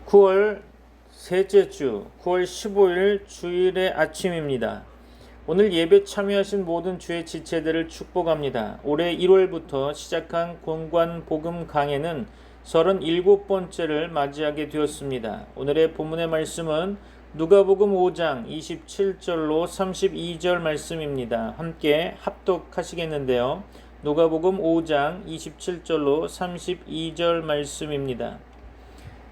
9월 셋째 주, 9월 15일 주일의 아침입니다. 오늘 예배 참여하신 모든 주의 지체들을 축복합니다. 올해 1월부터 시작한 공관 복음 강해는 37번째를 맞이하게 되었습니다. 오늘의 본문의 말씀은 누가복음 5장 27절로 32절 말씀입니다. 함께 합독하시겠는데요. 누가복음 5장 27절로 32절 말씀입니다.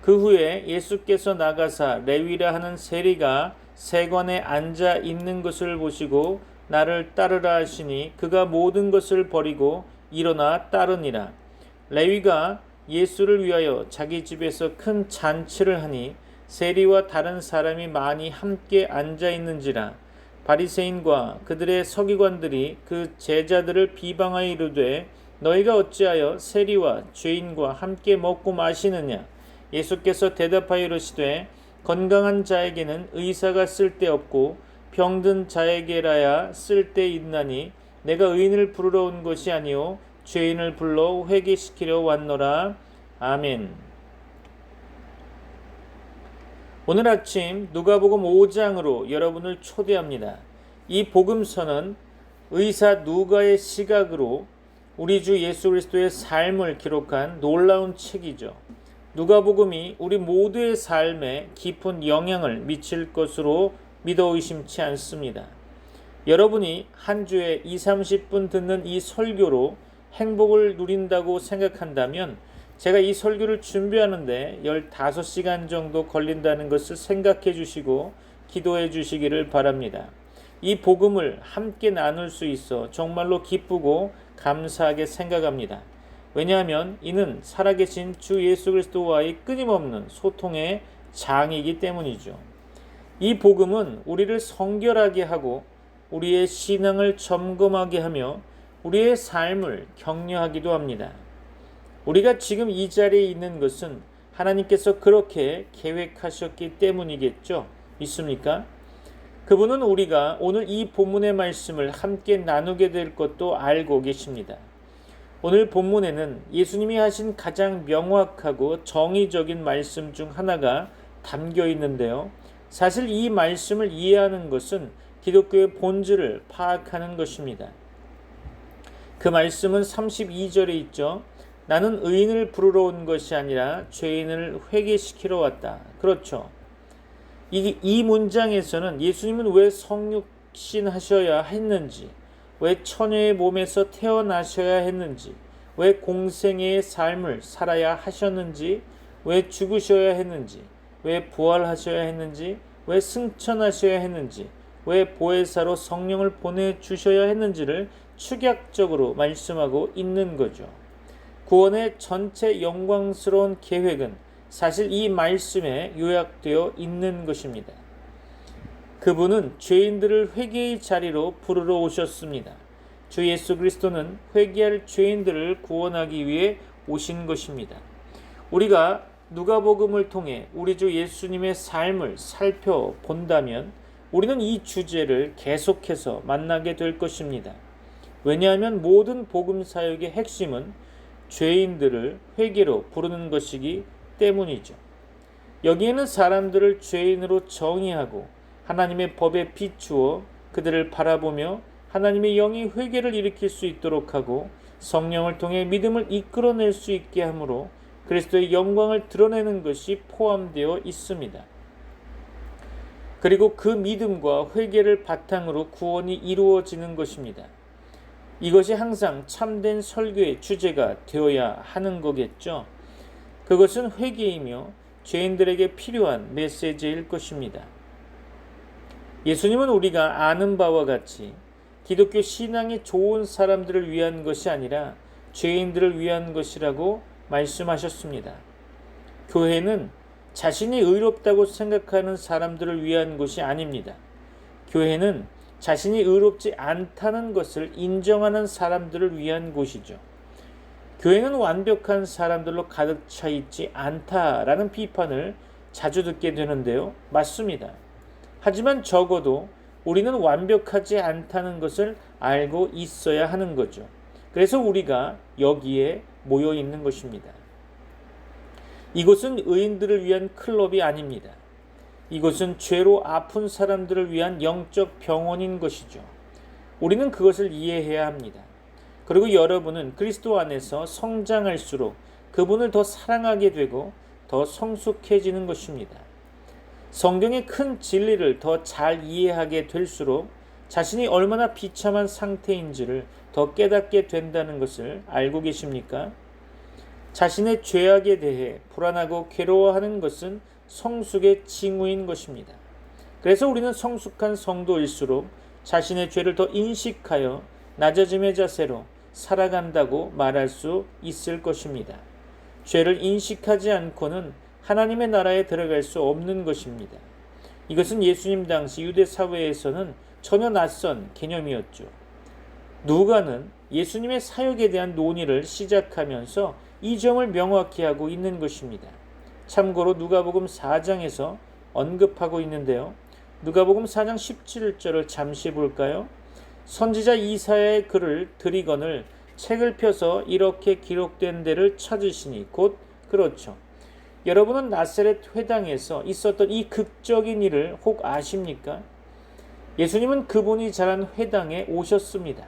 그 후에 예수께서 나가사 레위라 하는 세리가 세관에 앉아 있는 것을 보시고 나를 따르라 하시니 그가 모든 것을 버리고 일어나 따르니라. 레위가 예수를 위하여 자기 집에서 큰 잔치를 하니 세리와 다른 사람이 많이 함께 앉아 있는지라. 바리새인과 그들의 서기관들이 그 제자들을 비방하여 이르되 너희가 어찌하여 세리와 죄인과 함께 먹고 마시느냐. 예수께서 대답하여 이르시되 건강한 자에게는 의사가 쓸데없고 병든 자에게라야 쓸데있나니 내가 의인을 부르러 온 것이 아니요 죄인을 불러 회개시키려 왔노라. 아멘. 오늘 아침 누가복음 5장으로 여러분을 초대합니다. 이 복음서는 의사 누가의 시각으로 우리 주 예수 그리스도의 삶을 기록한 놀라운 책이죠. 누가복음이 우리 모두의 삶에 깊은 영향을 미칠 것으로 믿어 의심치 않습니다. 여러분이 한 주에 20-30분 듣는 이 설교로 행복을 누린다고 생각한다면 제가 이 설교를 준비하는데 15시간 정도 걸린다는 것을 생각해 주시고 기도해 주시기를 바랍니다. 이 복음을 함께 나눌 수 있어 정말로 기쁘고 감사하게 생각합니다. 왜냐하면 이는 살아계신 주 예수 그리스도와의 끊임없는 소통의 장이기 때문이죠. 이 복음은 우리를 성결하게 하고 우리의 신앙을 점검하게 하며 우리의 삶을 격려하기도 합니다. 우리가 지금 이 자리에 있는 것은 하나님께서 그렇게 계획하셨기 때문이겠죠. 믿습니까? 그분은 우리가 오늘 이 본문의 말씀을 함께 나누게 될 것도 알고 계십니다. 오늘 본문에는 예수님이 하신 가장 명확하고 정의적인 말씀 중 하나가 담겨 있는데요. 사실 이 말씀을 이해하는 것은 기독교의 본질을 파악하는 것입니다. 그 말씀은 32절에 있죠. 나는 의인을 부르러 온 것이 아니라 죄인을 회개시키러 왔다. 그렇죠. 이 문장에서는 예수님은 왜 성육신 하셔야 했는지, 왜 처녀의 몸에서 태어나셔야 했는지, 왜 공생애의 삶을 살아야 하셨는지, 왜 죽으셔야 했는지, 왜 부활하셔야 했는지, 왜 승천하셔야 했는지, 왜 보혜사로 성령을 보내주셔야 했는지를 축약적으로 말씀하고 있는 거죠. 구원의 전체 영광스러운 계획은 사실 이 말씀에 요약되어 있는 것입니다. 그분은 죄인들을 회개의 자리로 부르러 오셨습니다. 주 예수 그리스도는 회개할 죄인들을 구원하기 위해 오신 것입니다. 우리가 누가복음을 통해 우리 주 예수님의 삶을 살펴본다면 우리는 이 주제를 계속해서 만나게 될 것입니다. 왜냐하면 모든 복음 사역의 핵심은 죄인들을 회개로 부르는 것이기 때문이죠. 여기에는 사람들을 죄인으로 정의하고 하나님의 법에 비추어 그들을 바라보며 하나님의 영이 회개를 일으킬 수 있도록 하고 성령을 통해 믿음을 이끌어낼 수 있게 하므로 그리스도의 영광을 드러내는 것이 포함되어 있습니다. 그리고 그 믿음과 회개를 바탕으로 구원이 이루어지는 것입니다. 이것이 항상 참된 설교의 주제가 되어야 하는 거겠죠. 그것은 회개이며 죄인들에게 필요한 메시지일 것입니다. 예수님은 우리가 아는 바와 같이 기독교 신앙이 좋은 사람들을 위한 것이 아니라 죄인들을 위한 것이라고 말씀하셨습니다. 교회는 자신이 의롭다고 생각하는 사람들을 위한 것이 아닙니다. 교회는 자신이 의롭지 않다는 것을 인정하는 사람들을 위한 곳이죠. 교회는 완벽한 사람들로 가득 차 있지 않다라는 비판을 자주 듣게 되는데요. 맞습니다. 하지만 적어도 우리는 완벽하지 않다는 것을 알고 있어야 하는 거죠. 그래서 우리가 여기에 모여 있는 것입니다. 이곳은 의인들을 위한 클럽이 아닙니다. 이곳은 죄로 아픈 사람들을 위한 영적 병원인 것이죠. 우리는 그것을 이해해야 합니다. 그리고 여러분은 그리스도 안에서 성장할수록 그분을 더 사랑하게 되고 더 성숙해지는 것입니다. 성경의 큰 진리를 더 잘 이해하게 될수록 자신이 얼마나 비참한 상태인지를 더 깨닫게 된다는 것을 알고 계십니까? 자신의 죄악에 대해 불안하고 괴로워하는 것은 성숙의 징후인 것입니다. 그래서 우리는 성숙한 성도일수록 자신의 죄를 더 인식하여 낮아짐의 자세로 살아간다고 말할 수 있을 것입니다. 죄를 인식하지 않고는 하나님의 나라에 들어갈 수 없는 것입니다. 이것은 예수님 당시 유대 사회에서는 전혀 낯선 개념이었죠. 누가는 예수님의 사역에 대한 논의를 시작하면서 이 점을 명확히 하고 있는 것입니다. 참고로 누가복음 4장에서 언급하고 있는데요. 누가복음 4장 17절을 잠시 볼까요? 선지자 이사야의 글을 들이거늘 책을 펴서 이렇게 기록된 데를 찾으시니 곧 그렇죠. 여러분은 나사렛 회당에서 있었던 이 극적인 일을 혹 아십니까? 예수님은 그분이 자란 회당에 오셨습니다.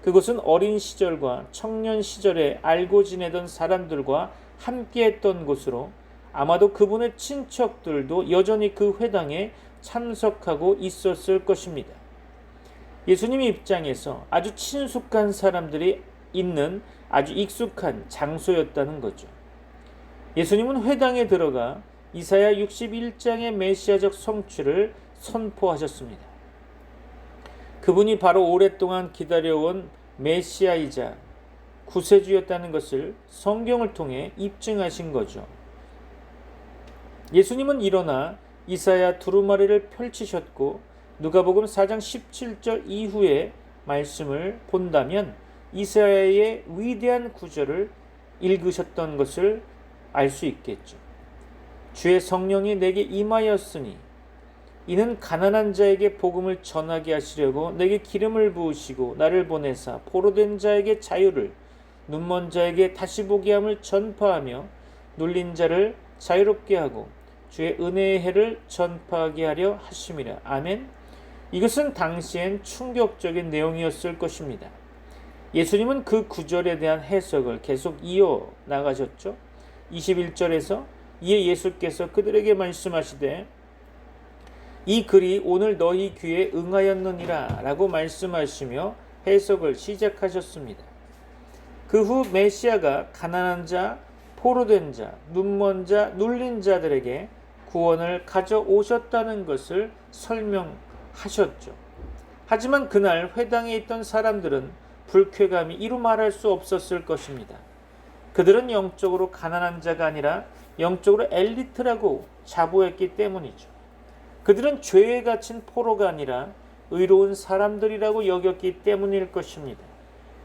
그곳은 어린 시절과 청년 시절에 알고 지내던 사람들과 함께했던 곳으로 아마도 그분의 친척들도 여전히 그 회당에 참석하고 있었을 것입니다. 예수님 입장에서 아주 친숙한 사람들이 있는 아주 익숙한 장소였다는 거죠. 예수님은 회당에 들어가 이사야 61장의 메시아적 성취를 선포하셨습니다. 그분이 바로 오랫동안 기다려온 메시아이자 구세주였다는 것을 성경을 통해 입증하신 거죠. 예수님은 일어나 이사야 두루마리를 펼치셨고 누가복음 4장 17절 이후의 말씀을 본다면 이사야의 위대한 구절을 읽으셨던 것을 알 수 있겠죠. 주의 성령이 내게 임하였으니 이는 가난한 자에게 복음을 전하게 하시려고 내게 기름을 부으시고 나를 보내사 포로된 자에게 자유를 눈먼 자에게 다시 보게 함을 전파하며 눌린 자를 자유롭게 하고 주의 은혜의 해를 전파하게 하려 하심이라. 아멘. 이것은 당시엔 충격적인 내용이었을 것입니다. 예수님은 그 구절에 대한 해석을 계속 이어 나가셨죠. 21절에서 이에 예수께서 그들에게 말씀하시되 이 글이 오늘 너희 귀에 응하였느니라 라고 말씀하시며 해석을 시작하셨습니다. 그 후 메시아가 가난한 자, 포로된 자, 눈먼 자, 눌린 자들에게 구원을 가져오셨다는 것을 설명하셨죠. 하지만 그날 회당에 있던 사람들은 불쾌감이 이루 말할 수 없었을 것입니다. 그들은 영적으로 가난한 자가 아니라 영적으로 엘리트라고 자부했기 때문이죠. 그들은 죄에 갇힌 포로가 아니라 의로운 사람들이라고 여겼기 때문일 것입니다.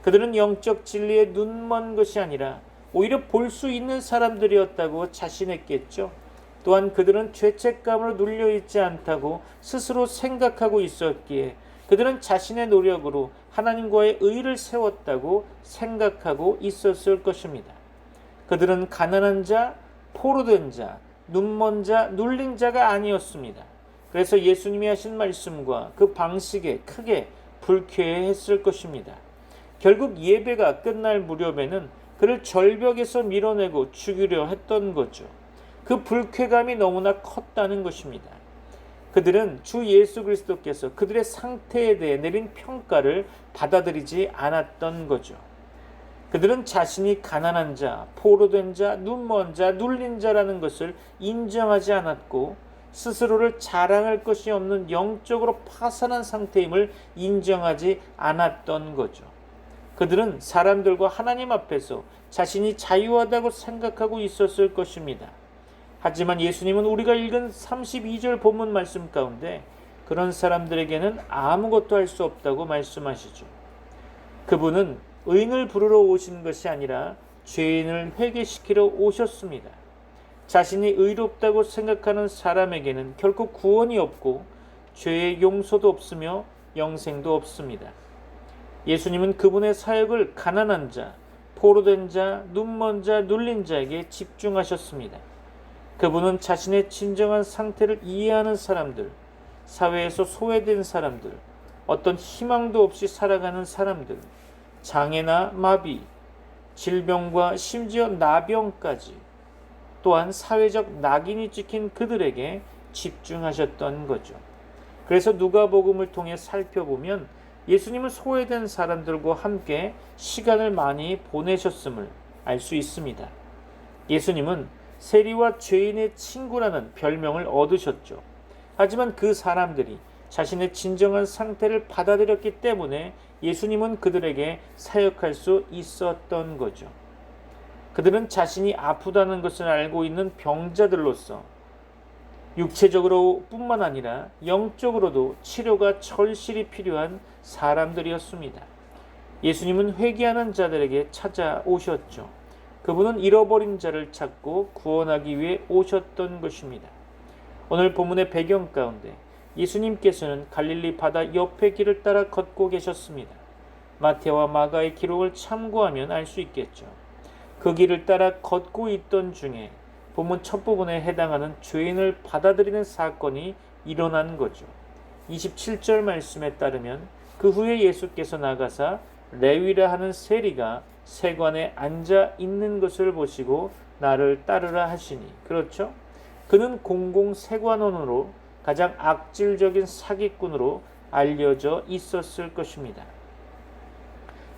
그들은 영적 진리에 눈먼 것이 아니라 오히려 볼 수 있는 사람들이었다고 자신했겠죠. 또한 그들은 죄책감으로 눌려있지 않다고 스스로 생각하고 있었기에 그들은 자신의 노력으로 하나님과의 의를 세웠다고 생각하고 있었을 것입니다. 그들은 가난한 자, 포로된 자, 눈먼 자, 눌린 자가 아니었습니다. 그래서 예수님이 하신 말씀과 그 방식에 크게 불쾌했을 것입니다. 결국 예배가 끝날 무렵에는 그를 절벽에서 밀어내고 죽이려 했던 거죠. 그 불쾌감이 너무나 컸다는 것입니다. 그들은 주 예수 그리스도께서 그들의 상태에 대해 내린 평가를 받아들이지 않았던 거죠. 그들은 자신이 가난한 자, 포로된 자, 눈먼 자, 눌린 자라는 것을 인정하지 않았고 스스로를 자랑할 것이 없는 영적으로 파산한 상태임을 인정하지 않았던 거죠. 그들은 사람들과 하나님 앞에서 자신이 자유하다고 생각하고 있었을 것입니다. 하지만 예수님은 우리가 읽은 32절 본문 말씀 가운데 그런 사람들에게는 아무것도 할 수 없다고 말씀하시죠. 그분은 의인을 부르러 오신 것이 아니라 죄인을 회개시키러 오셨습니다. 자신이 의롭다고 생각하는 사람에게는 결코 구원이 없고 죄의 용서도 없으며 영생도 없습니다. 예수님은 그분의 사역을 가난한 자, 포로된 자, 눈먼 자, 눌린 자에게 집중하셨습니다. 그분은 자신의 진정한 상태를 이해하는 사람들, 사회에서 소외된 사람들, 어떤 희망도 없이 살아가는 사람들, 장애나 마비, 질병과 심지어 나병까지, 또한 사회적 낙인이 찍힌 그들에게 집중하셨던 거죠. 그래서 누가복음을 통해 살펴보면 예수님은 소외된 사람들과 함께 시간을 많이 보내셨음을 알 수 있습니다. 예수님은 세리와 죄인의 친구라는 별명을 얻으셨죠. 하지만 그 사람들이 자신의 진정한 상태를 받아들였기 때문에 예수님은 그들에게 사역할 수 있었던 거죠. 그들은 자신이 아프다는 것을 알고 있는 병자들로서 육체적으로 뿐만 아니라 영적으로도 치료가 절실히 필요한 사람들이었습니다. 예수님은 회개하는 자들에게 찾아오셨죠. 그분은 잃어버린 자를 찾고 구원하기 위해 오셨던 것입니다. 오늘 본문의 배경 가운데 예수님께서는 갈릴리 바다 옆의 길을 따라 걷고 계셨습니다. 마태와 마가의 기록을 참고하면 알 수 있겠죠. 그 길을 따라 걷고 있던 중에 본문 첫 부분에 해당하는 죄인을 받아들이는 사건이 일어난 거죠. 27절 말씀에 따르면 그 후에 예수께서 나가사 레위라 하는 세리가 세관에 앉아 있는 것을 보시고 나를 따르라 하시니, 그렇죠? 그는 공공세관원으로 가장 악질적인 사기꾼으로 알려져 있었을 것입니다.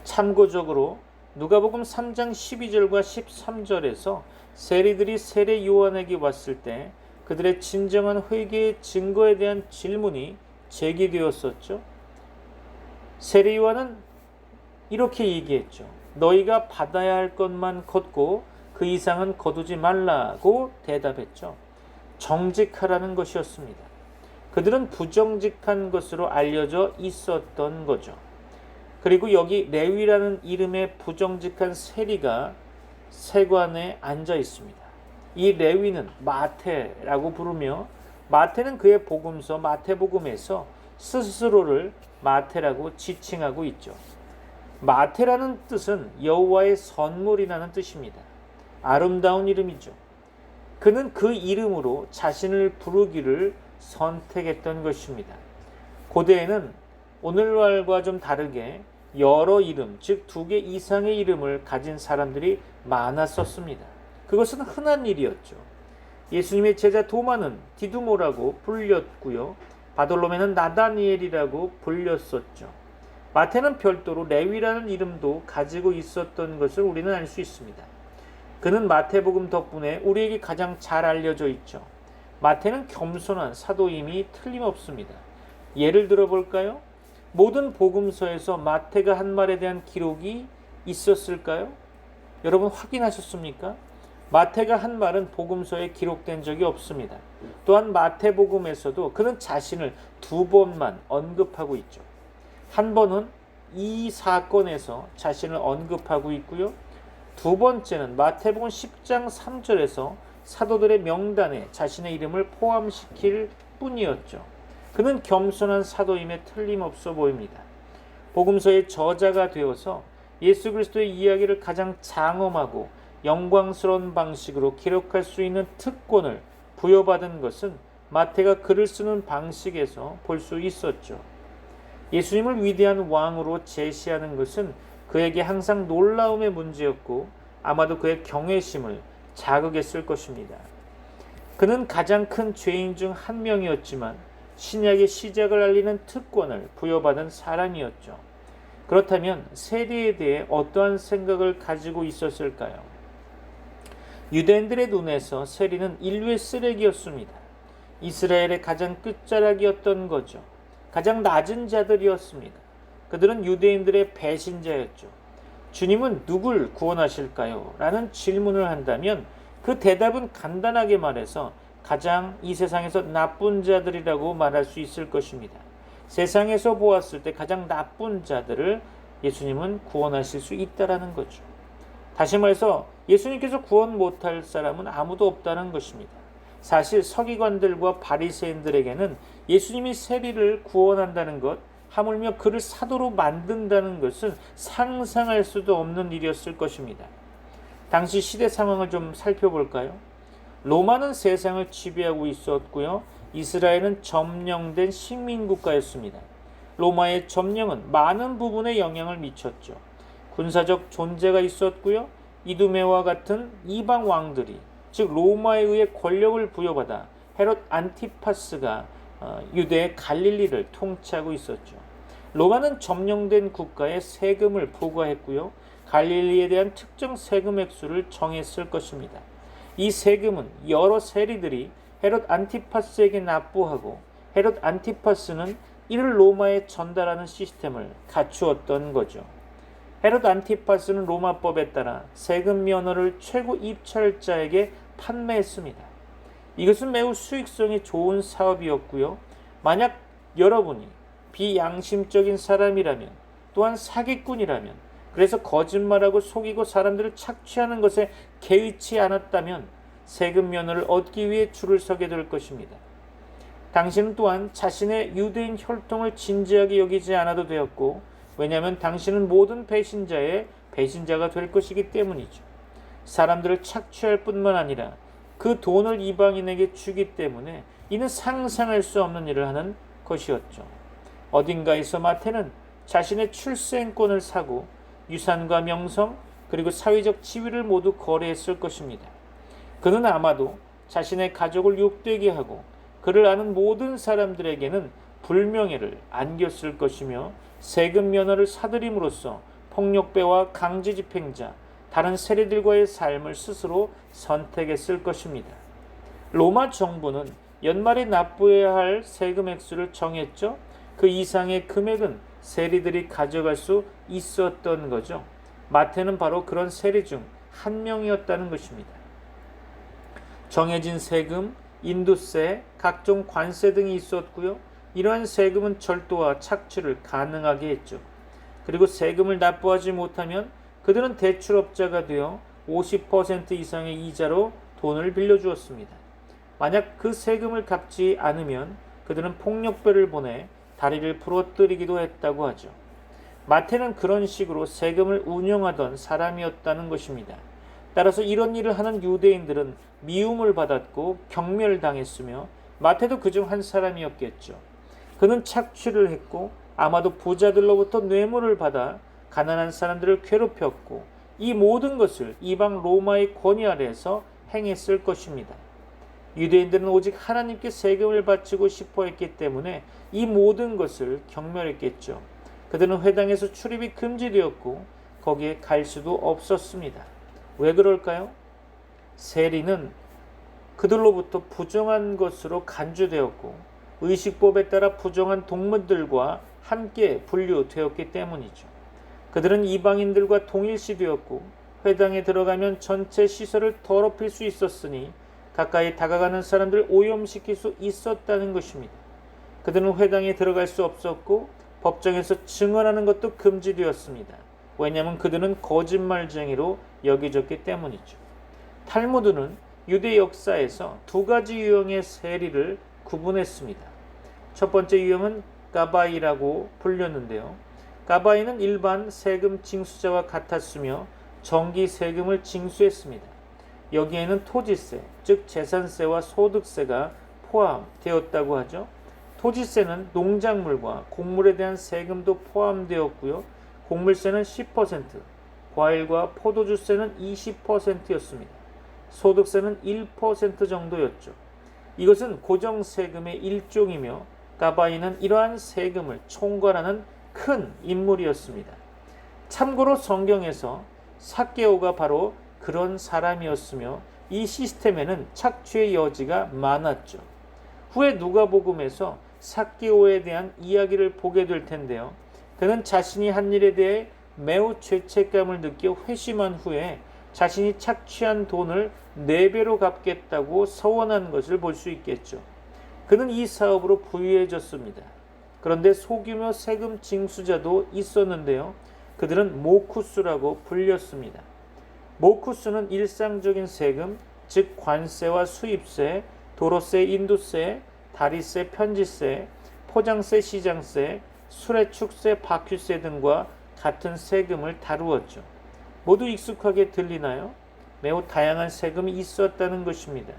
참고적으로 누가복음 3장 12절과 13절에서 세리들이 세례 요한에게 왔을 때 그들의 진정한 회개의 증거에 대한 질문이 제기되었었죠. 세례 요한은 이렇게 얘기했죠. 너희가 받아야 할 것만 걷고 그 이상은 거두지 말라고 대답했죠. 정직하라는 것이었습니다. 그들은 부정직한 것으로 알려져 있었던 거죠. 그리고 여기 레위라는 이름의 부정직한 세리가 세관에 앉아 있습니다. 이 레위는 마태라고 부르며 마태는 그의 복음서 마태복음에서 스스로를 마태라고 지칭하고 있죠. 마태라는 뜻은 여호와의 선물이라는 뜻입니다. 아름다운 이름이죠. 그는 그 이름으로 자신을 부르기를 선택했던 것입니다. 고대에는 오늘날과 좀 다르게 여러 이름, 즉 2개 이상의 이름을 가진 사람들이 많았었습니다. 그것은 흔한 일이었죠. 예수님의 제자 도마는 디두모라고 불렸고요. 바돌로메는 나다니엘이라고 불렸었죠. 마태는 별도로 레위라는 이름도 가지고 있었던 것을 우리는 알 수 있습니다. 그는 마태복음 덕분에 우리에게 가장 잘 알려져 있죠. 마태는 겸손한 사도임이 틀림없습니다. 예를 들어 볼까요? 모든 복음서에서 마태가 한 말에 대한 기록이 있었을까요? 여러분 확인하셨습니까? 마태가 한 말은 복음서에 기록된 적이 없습니다. 또한 마태복음에서도 그는 자신을 2번만 언급하고 있죠. 한 번은 이 사건에서 자신을 언급하고 있고요. 두 번째는 마태복음 10장 3절에서 사도들의 명단에 자신의 이름을 포함시킬 뿐이었죠. 그는 겸손한 사도임에 틀림없어 보입니다. 복음서의 저자가 되어서 예수 그리스도의 이야기를 가장 장엄하고 영광스러운 방식으로 기록할 수 있는 특권을 부여받은 것은 마태가 글을 쓰는 방식에서 볼 수 있었죠. 예수님을 위대한 왕으로 제시하는 것은 그에게 항상 놀라움의 문제였고 아마도 그의 경외심을 자극했을 것입니다. 그는 가장 큰 죄인 중 한 명이었지만 신약의 시작을 알리는 특권을 부여받은 사람이었죠. 그렇다면 세리에 대해 어떠한 생각을 가지고 있었을까요? 유대인들의 눈에서 세리는 인류의 쓰레기였습니다. 이스라엘의 가장 끝자락이었던 거죠. 가장 낮은 자들이었습니다. 그들은 유대인들의 배신자였죠. 주님은 누굴 구원하실까요? 라는 질문을 한다면 그 대답은 간단하게 말해서 가장 이 세상에서 나쁜 자들이라고 말할 수 있을 것입니다. 세상에서 보았을 때 가장 나쁜 자들을 예수님은 구원하실 수 있다라는 거죠. 다시 말해서 예수님께서 구원 못할 사람은 아무도 없다는 것입니다. 사실 서기관들과 바리새인들에게는 예수님이 세리를 구원한다는 것 하물며 그를 사도로 만든다는 것은 상상할 수도 없는 일이었을 것입니다. 당시 시대 상황을 좀 살펴볼까요? 로마는 세상을 지배하고 있었고요. 이스라엘은 점령된 식민국가였습니다. 로마의 점령은 많은 부분에 영향을 미쳤죠. 군사적 존재가 있었고요. 이두메와 같은 이방 왕들이, 즉 로마에 의해 권력을 부여받아 헤롯 안티파스가 유대의 갈릴리를 통치하고 있었죠. 로마는 점령된 국가에 세금을 부과했고요. 갈릴리에 대한 특정 세금 액수를 정했을 것입니다. 이 세금은 여러 세리들이 헤롯 안티파스에게 납부하고 헤롯 안티파스는 이를 로마에 전달하는 시스템을 갖추었던 거죠. 헤롯 안티파스는 로마법에 따라 세금 면허를 최고 입찰자에게 판매했습니다. 이것은 매우 수익성이 좋은 사업이었고요. 만약 여러분이 비양심적인 사람이라면, 또한 사기꾼이라면, 그래서 거짓말하고 속이고 사람들을 착취하는 것에 개의치 않았다면 세금 면허를 얻기 위해 줄을 서게 될 것입니다. 당신은 또한 자신의 유대인 혈통을 진지하게 여기지 않아도 되었고, 왜냐하면 당신은 모든 배신자의 배신자가 될 것이기 때문이죠. 사람들을 착취할 뿐만 아니라 그 돈을 이방인에게 주기 때문에 이는 상상할 수 없는 일을 하는 것이었죠. 어딘가에서 마태는 자신의 출생권을 사고 유산과 명성 그리고 사회적 지위를 모두 거래했을 것입니다. 그는 아마도 자신의 가족을 욕되게 하고 그를 아는 모든 사람들에게는 불명예를 안겼을 것이며 세금 면허를 사들임으로써 폭력배와 강제집행자, 다른 세리들과의 삶을 스스로 선택했을 것입니다. 로마 정부는 연말에 납부해야 할 세금 액수를 정했죠. 그 이상의 금액은 세리들이 가져갈 수 있었던 거죠. 마태는 바로 그런 세리 중 한 명이었다는 것입니다. 정해진 세금, 인도세, 각종 관세 등이 있었고요. 이러한 세금은 절도와 착취를 가능하게 했죠. 그리고 세금을 납부하지 못하면 그들은 대출업자가 되어 50% 이상의 이자로 돈을 빌려주었습니다. 만약 그 세금을 갚지 않으면 그들은 폭력배를 보내 다리를 부러뜨리기도 했다고 하죠. 마태는 그런 식으로 세금을 운영하던 사람이었다는 것입니다. 따라서 이런 일을 하는 유대인들은 미움을 받았고 경멸당했으며 마태도 그중 한 사람이었겠죠. 그는 착취를 했고 아마도 부자들로부터 뇌물을 받아 가난한 사람들을 괴롭혔고 이 모든 것을 이방 로마의 권위 아래에서 행했을 것입니다. 유대인들은 오직 하나님께 세금을 바치고 싶어 했기 때문에 이 모든 것을 경멸했겠죠. 그들은 회당에서 출입이 금지되었고 거기에 갈 수도 없었습니다. 왜 그럴까요? 세리는 그들로부터 부정한 것으로 간주되었고 의식법에 따라 부정한 동물들과 함께 분류되었기 때문이죠. 그들은 이방인들과 동일시되었고 회당에 들어가면 전체 시설을 더럽힐 수 있었으니 가까이 다가가는 사람들을 오염시킬 수 있었다는 것입니다. 그들은 회당에 들어갈 수 없었고 법정에서 증언하는 것도 금지되었습니다. 왜냐하면 그들은 거짓말쟁이로 여겨졌기 때문이죠. 탈무드는 유대 역사에서 두 가지 유형의 세리를 구분했습니다. 첫 번째 유형은 가바이라고 불렸는데요. 가바이는 일반 세금 징수자와 같았으며 정기 세금을 징수했습니다. 여기에는 토지세, 즉 재산세와 소득세가 포함되었다고 하죠. 토지세는 농작물과 곡물에 대한 세금도 포함되었고요. 곡물세는 10%, 과일과 포도주세는 20%였습니다. 소득세는 1% 정도였죠. 이것은 고정세금의 일종이며 가바이는 이러한 세금을 총괄하는 큰 인물이었습니다. 참고로 성경에서 삭개오가 바로 그런 사람이었으며 이 시스템에는 착취의 여지가 많았죠. 후에 누가복음에서 삭개오에 대한 이야기를 보게 될 텐데요. 그는 자신이 한 일에 대해 매우 죄책감을 느껴 회심한 후에 자신이 착취한 돈을 4배로 갚겠다고 서원한 것을 볼 수 있겠죠. 그는 이 사업으로 부유해졌습니다. 그런데 소규모 세금 징수자도 있었는데요. 그들은 모쿠스라고 불렸습니다. 모쿠스는 일상적인 세금, 즉 관세와 수입세, 도로세, 인도세, 다리세, 편지세, 포장세, 시장세, 수레, 축세, 바퀴세 등과 같은 세금을 다루었죠. 모두 익숙하게 들리나요? 매우 다양한 세금이 있었다는 것입니다.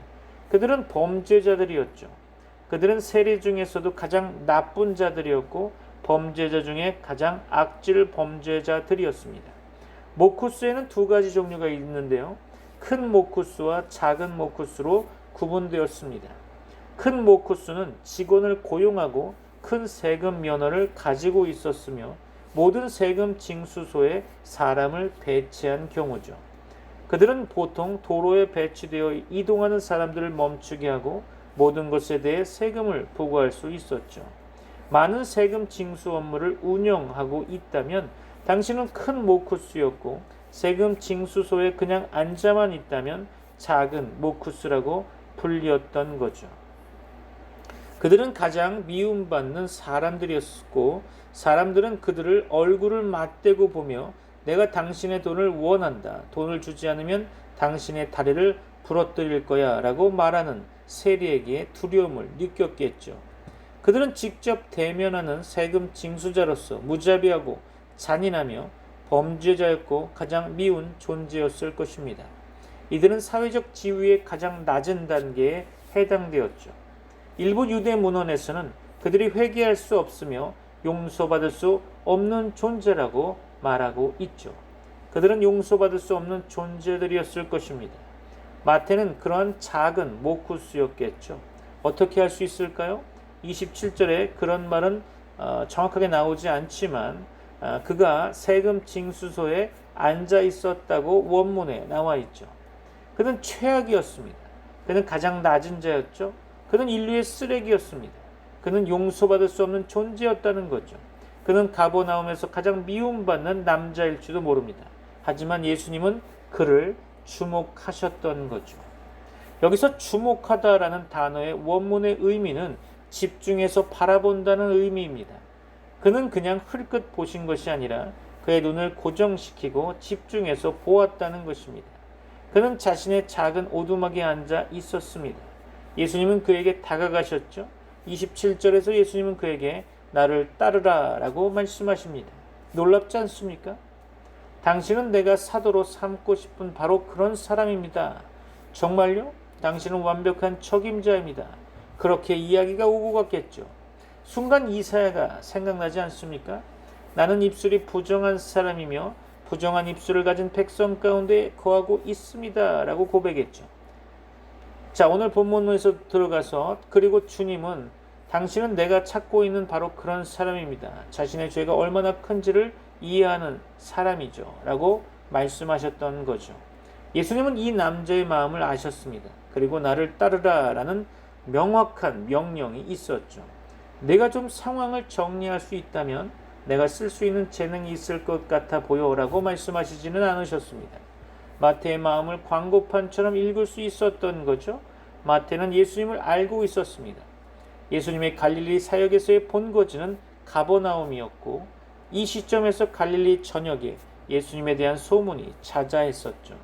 그들은 범죄자들이었죠. 그들은 세리 중에서도 가장 나쁜 자들이었고 범죄자 중에 가장 악질 범죄자들이었습니다. 모쿠스에는 두 가지 종류가 있는데요. 큰 모쿠스와 작은 모쿠스로 구분되었습니다. 큰 모쿠스는 직원을 고용하고 큰 세금 면허를 가지고 있었으며 모든 세금 징수소에 사람을 배치한 경우죠. 그들은 보통 도로에 배치되어 이동하는 사람들을 멈추게 하고 모든 것에 대해 세금을 부과할 수 있었죠. 많은 세금 징수 업무를 운영하고 있다면 당신은 큰 모쿠스였고 세금 징수소에 그냥 앉아만 있다면 작은 모쿠스라고 불렸던 거죠. 그들은 가장 미움받는 사람들이었고 사람들은 그들을 얼굴을 맞대고 보며 내가 당신의 돈을 원한다. 돈을 주지 않으면 당신의 다리를 부러뜨릴 거야 라고 말하는 세리에게 두려움을 느꼈겠죠. 그들은 직접 대면하는 세금 징수자로서 무자비하고 잔인하며 범죄자였고 가장 미운 존재였을 것입니다. 이들은 사회적 지위의 가장 낮은 단계에 해당되었죠. 일부 유대 문헌에서는 그들이 회개할 수 없으며 용서받을 수 없는 존재라고 말하고 있죠. 그들은 용서받을 수 없는 존재들이었을 것입니다. 마태는 그러한 작은 모쿠스였겠죠. 어떻게 할 수 있을까요? 27절에 그런 말은 정확하게 나오지 않지만 그가 세금 징수소에 앉아 있었다고 원문에 나와 있죠. 그는 최악이었습니다. 그는 가장 낮은 자였죠. 그는 인류의 쓰레기였습니다. 그는 용서받을 수 없는 존재였다는 거죠. 그는 가버나움에서 가장 미움받는 남자일지도 모릅니다. 하지만 예수님은 그를 주목하셨던 거죠. 여기서 주목하다라는 단어의 원문의 의미는 집중해서 바라본다는 의미입니다. 그는 그냥 흘끗 보신 것이 아니라 그의 눈을 고정시키고 집중해서 보았다는 것입니다. 그는 자신의 작은 오두막에 앉아 있었습니다. 예수님은 그에게 다가가셨죠. 27절에서 예수님은 그에게 나를 따르라 라고 말씀하십니다. 놀랍지 않습니까? 당신은 내가 사도로 삼고 싶은 바로 그런 사람입니다. 정말요? 당신은 완벽한 적임자입니다. 그렇게 이야기가 오고 갔겠죠. 순간 이사야가 생각나지 않습니까? 나는 입술이 부정한 사람이며 부정한 입술을 가진 백성 가운데 거하고 있습니다 라고 고백했죠. 자, 오늘 본문에서 들어가서 그리고 주님은 당신은 내가 찾고 있는 바로 그런 사람입니다. 자신의 죄가 얼마나 큰지를 이해하는 사람이죠 라고 말씀하셨던 거죠. 예수님은 이 남자의 마음을 아셨습니다. 그리고 나를 따르라 라는 명확한 명령이 있었죠. 내가 좀 상황을 정리할 수 있다면 내가 쓸 수 있는 재능이 있을 것 같아 보여 라고 말씀하시지는 않으셨습니다. 마태의 마음을 광고판처럼 읽을 수 있었던 거죠. 마태는 예수님을 알고 있었습니다. 예수님의 갈릴리 사역에서의 본거지는 가버나움이었고 이 시점에서 갈릴리 전역에 예수님에 대한 소문이 자자했었죠.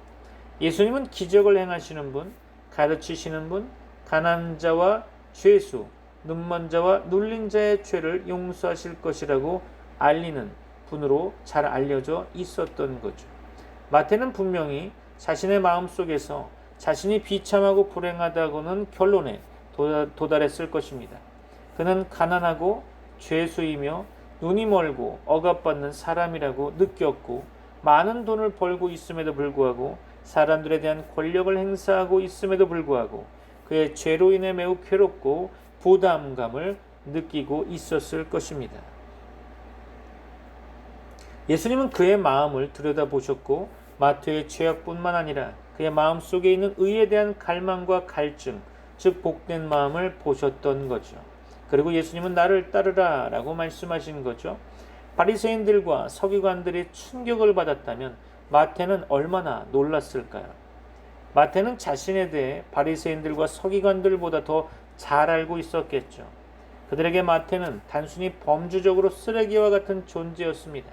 예수님은 기적을 행하시는 분, 가르치시는 분, 가난한 자와 죄수, 눈먼 자와 눌린 자의 죄를 용서하실 것이라고 알리는 분으로 잘 알려져 있었던 거죠. 마태는 분명히 자신의 마음속에서 자신이 비참하고 불행하다고는 결론에 도달했을 것입니다. 그는 가난하고 죄수이며 눈이 멀고 억압받는 사람이라고 느꼈고 많은 돈을 벌고 있음에도 불구하고 사람들에 대한 권력을 행사하고 있음에도 불구하고 그의 죄로 인해 매우 괴롭고 부담감을 느끼고 있었을 것입니다. 예수님은 그의 마음을 들여다보셨고 마태의 죄악뿐만 아니라 그의 마음속에 있는 의에 대한 갈망과 갈증, 즉 복된 마음을 보셨던 거죠. 그리고 예수님은 나를 따르라 라고 말씀하신 거죠. 바리새인들과 서기관들이 충격을 받았다면 마태는 얼마나 놀랐을까요? 마태는 자신에 대해 바리새인들과 서기관들보다 더 잘 알고 있었겠죠. 그들에게 마태는 단순히 범주적으로 쓰레기와 같은 존재였습니다.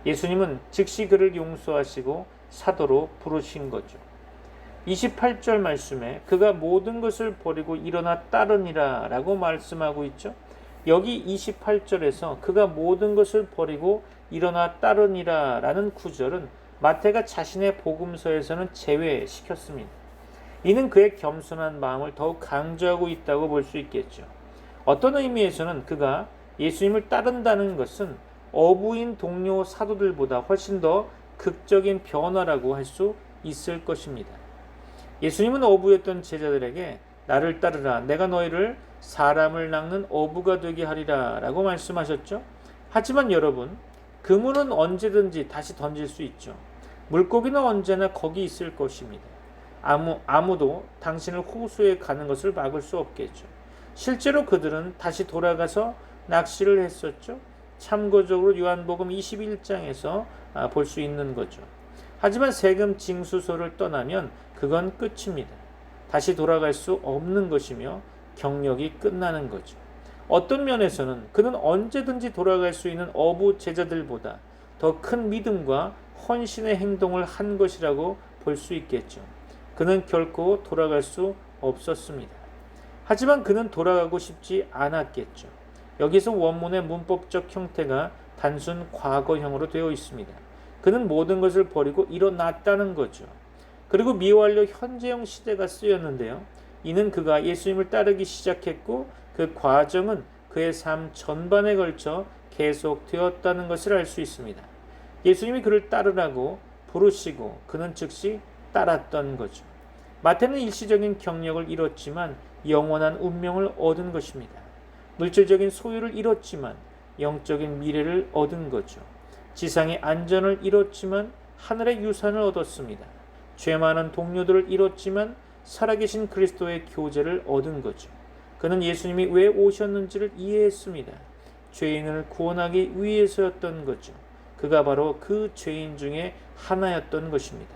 예수님은 즉시 그를 용서하시고 사도로 부르신 거죠. 28절 말씀에 그가 모든 것을 버리고 일어나 따르니라 라고 말씀하고 있죠. 여기 28절에서 그가 모든 것을 버리고 일어나 따르니라 라는 구절은 마태가 자신의 복음서에서는 제외시켰습니다. 이는 그의 겸손한 마음을 더욱 강조하고 있다고 볼 수 있겠죠. 어떤 의미에서는 그가 예수님을 따른다는 것은 어부인 동료 사도들보다 훨씬 더 극적인 변화라고 할 수 있을 것입니다. 예수님은 어부였던 제자들에게 나를 따르라, 내가 너희를 사람을 낚는 어부가 되게 하리라 라고 말씀하셨죠. 하지만 여러분, 그물은 언제든지 다시 던질 수 있죠. 물고기는 언제나 거기 있을 것입니다. 아무도 당신을 호수에 가는 것을 막을 수 없겠죠. 실제로 그들은 다시 돌아가서 낚시를 했었죠. 참고적으로 요한복음 21장에서 볼 수 있는 거죠. 하지만 세금 징수소를 떠나면 그건 끝입니다. 다시 돌아갈 수 없는 것이며 경력이 끝나는 거죠. 어떤 면에서는 그는 언제든지 돌아갈 수 있는 어부 제자들보다 더 큰 믿음과 헌신의 행동을 한 것이라고 볼 수 있겠죠. 그는 결코 돌아갈 수 없었습니다. 하지만 그는 돌아가고 싶지 않았겠죠. 여기서 원문의 문법적 형태가 단순 과거형으로 되어 있습니다. 그는 모든 것을 버리고 일어났다는 거죠. 그리고 미완료 현재형 시제가 쓰였는데요. 이는 그가 예수님을 따르기 시작했고 그 과정은 그의 삶 전반에 걸쳐 계속되었다는 것을 알 수 있습니다. 예수님이 그를 따르라고 부르시고 그는 즉시 따랐던 거죠. 마태는 일시적인 경력을 잃었지만 영원한 운명을 얻은 것입니다. 물질적인 소유를 잃었지만 영적인 미래를 얻은 거죠. 지상의 안전을 잃었지만 하늘의 유산을 얻었습니다. 죄 많은 동료들을 잃었지만 살아계신 그리스도의 교제를 얻은 거죠. 그는 예수님이 왜 오셨는지를 이해했습니다. 죄인을 구원하기 위해서였던 거죠. 그가 바로 그 죄인 중에 하나였던 것입니다.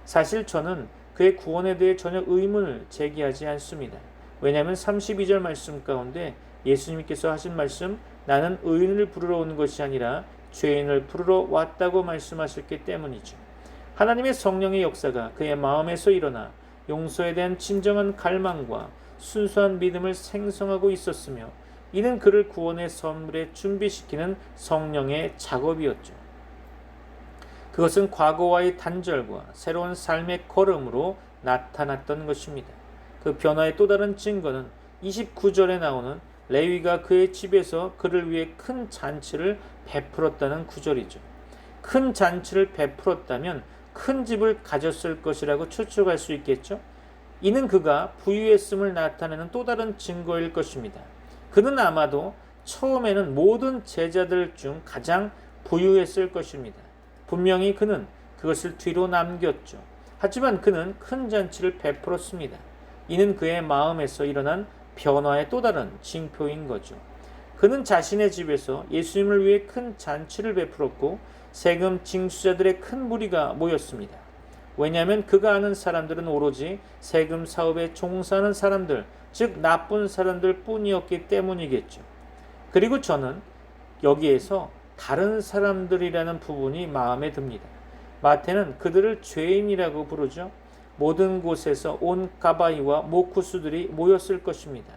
사실 저는 그의 구원에 대해 전혀 의문을 제기하지 않습니다. 왜냐하면 32절 말씀 가운데 예수님께서 하신 말씀, 나는 의인을 부르러 온 것이 아니라 죄인을 부르러 왔다고 말씀하셨기 때문이죠. 하나님의 성령의 역사가 그의 마음에서 일어나 용서에 대한 진정한 갈망과 순수한 믿음을 생성하고 있었으며 이는 그를 구원의 선물에 준비시키는 성령의 작업이었죠. 그것은 과거와의 단절과 새로운 삶의 걸음으로 나타났던 것입니다. 그 변화의 또 다른 증거는 29절에 나오는 레위가 그의 집에서 그를 위해 큰 잔치를 베풀었다는 구절이죠. 큰 잔치를 베풀었다면 큰 집을 가졌을 것이라고 추측할 수 있겠죠. 이는 그가 부유했음을 나타내는 또 다른 증거일 것입니다. 그는 아마도 처음에는 모든 제자들 중 가장 부유했을 것입니다. 분명히 그는 그것을 뒤로 남겼죠. 하지만 그는 큰 잔치를 베풀었습니다. 이는 그의 마음에서 일어난 변화의 또 다른 징표인 거죠. 그는 자신의 집에서 예수님을 위해 큰 잔치를 베풀었고 세금 징수자들의 큰 무리가 모였습니다. 왜냐하면 그가 아는 사람들은 오로지 세금 사업에 종사하는 사람들, 즉 나쁜 사람들 뿐이었기 때문이겠죠. 그리고 저는 여기에서 다른 사람들이라는 부분이 마음에 듭니다. 마태는 그들을 죄인이라고 부르죠. 모든 곳에서 온 가바이와 모쿠스들이 모였을 것입니다.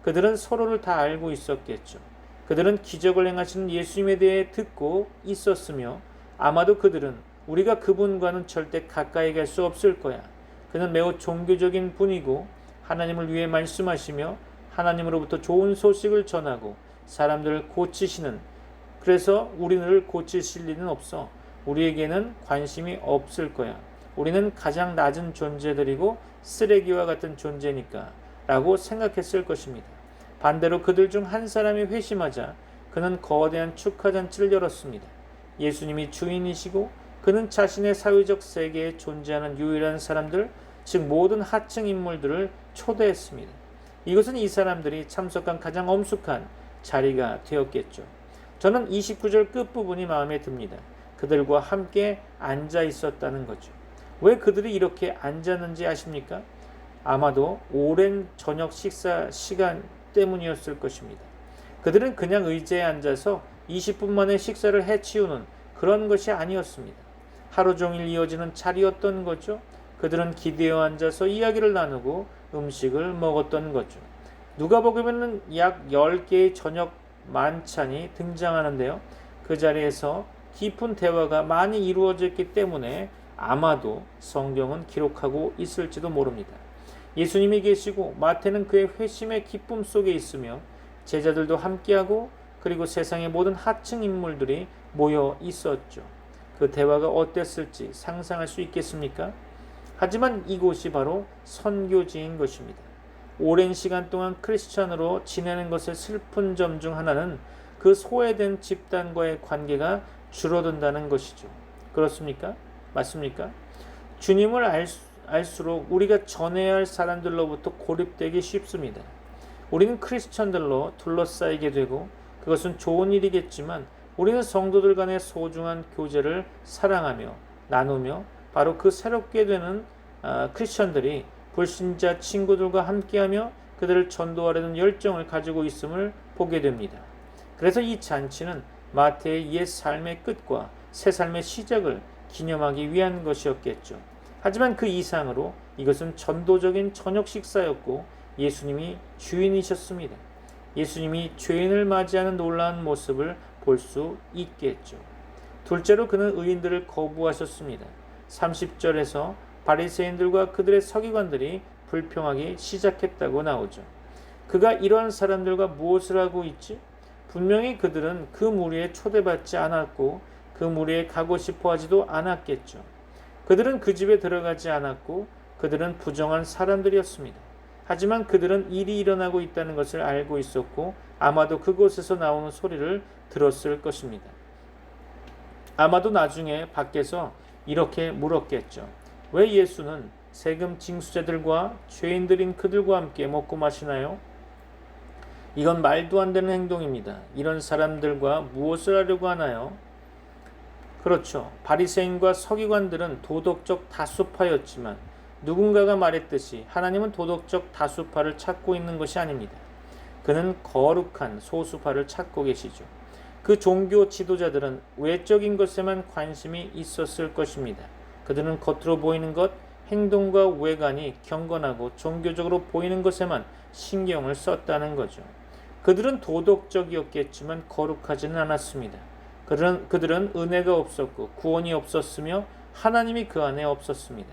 그들은 서로를 다 알고 있었겠죠. 그들은 기적을 행하시는 예수님에 대해 듣고 있었으며 아마도 그들은 우리가 그분과는 절대 가까이 갈 수 없을 거야. 그는 매우 종교적인 분이고 하나님을 위해 말씀하시며 하나님으로부터 좋은 소식을 전하고 사람들을 고치시는, 그래서 우리를 고치실 리는 없어. 우리에게는 관심이 없을 거야. 우리는 가장 낮은 존재들이고 쓰레기와 같은 존재니까 라고 생각했을 것입니다. 반대로 그들 중 한 사람이 회심하자 그는 거대한 축하잔치를 열었습니다. 예수님이 주인이시고 그는 자신의 사회적 세계에 존재하는 유일한 사람들, 즉 모든 하층 인물들을 초대했습니다. 이것은 이 사람들이 참석한 가장 엄숙한 자리가 되었겠죠. 저는 29절 끝부분이 마음에 듭니다. 그들과 함께 앉아 있었다는 거죠. 왜 그들이 이렇게 앉았는지 아십니까? 아마도 오랜 저녁 식사 시간 때문이었을 것입니다. 그들은 그냥 의자에 앉아서 20분 만에 식사를 해치우는 그런 것이 아니었습니다. 하루 종일 이어지는 자리였던 거죠. 그들은 기대어 앉아서 이야기를 나누고 음식을 먹었던 거죠. 누가복음에는 약 10개의 저녁 만찬이 등장하는데요. 그 자리에서 깊은 대화가 많이 이루어졌기 때문에 아마도 성경은 기록하고 있을지도 모릅니다. 예수님이 계시고 마태는 그의 회심의 기쁨 속에 있으며 제자들도 함께하고 그리고 세상의 모든 하층 인물들이 모여 있었죠. 그 대화가 어땠을지 상상할 수 있겠습니까? 하지만 이곳이 바로 선교지인 것입니다. 오랜 시간 동안 크리스천으로 지내는 것의 슬픈 점 중 하나는 그 소외된 집단과의 관계가 줄어든다는 것이죠. 그렇습니까? 맞습니까? 주님을 알수록 우리가 전해야 할 사람들로부터 고립되기 쉽습니다. 우리는 크리스천들로 둘러싸이게 되고 그것은 좋은 일이겠지만 우리는 성도들 간의 소중한 교제를 사랑하며 나누며 바로 그 새롭게 되는 크리스천들이 불신자 친구들과 함께하며 그들을 전도하려는 열정을 가지고 있음을 보게 됩니다. 그래서 이 잔치는 마태의 옛 삶의 끝과 새 삶의 시작을 기념하기 위한 것이었겠죠. 하지만 그 이상으로 이것은 전도적인 저녁 식사였고 예수님이 주인이셨습니다. 예수님이 죄인을 맞이하는 놀라운 모습을 볼 수 있겠죠. 둘째로 그는 의인들을 거부하셨습니다. 30절에서 바리새인들과 그들의 서기관들이 불평하기 시작했다고 나오죠. 그가 이러한 사람들과 무엇을 하고 있지? 분명히 그들은 그 무리에 초대받지 않았고 그 무리에 가고 싶어 하지도 않았겠죠. 그들은 그 집에 들어가지 않았고 그들은 부정한 사람들이었습니다. 하지만 그들은 일이 일어나고 있다는 것을 알고 있었고 아마도 그곳에서 나오는 소리를 들었을 것입니다. 아마도 나중에 밖에서 이렇게 물었겠죠. 왜 예수는 세금 징수자들과 죄인들인 그들과 함께 먹고 마시나요? 이건 말도 안 되는 행동입니다. 이런 사람들과 무엇을 하려고 하나요? 그렇죠. 바리새인과 서기관들은 도덕적 다수파였지만 누군가가 말했듯이 하나님은 도덕적 다수파를 찾고 있는 것이 아닙니다. 그는 거룩한 소수파를 찾고 계시죠. 그 종교 지도자들은 외적인 것에만 관심이 있었을 것입니다. 그들은 겉으로 보이는 것, 행동과 외관이 경건하고 종교적으로 보이는 것에만 신경을 썼다는 거죠. 그들은 도덕적이었겠지만 거룩하지는 않았습니다. 그들은 은혜가 없었고 구원이 없었으며 하나님이 그 안에 없었습니다.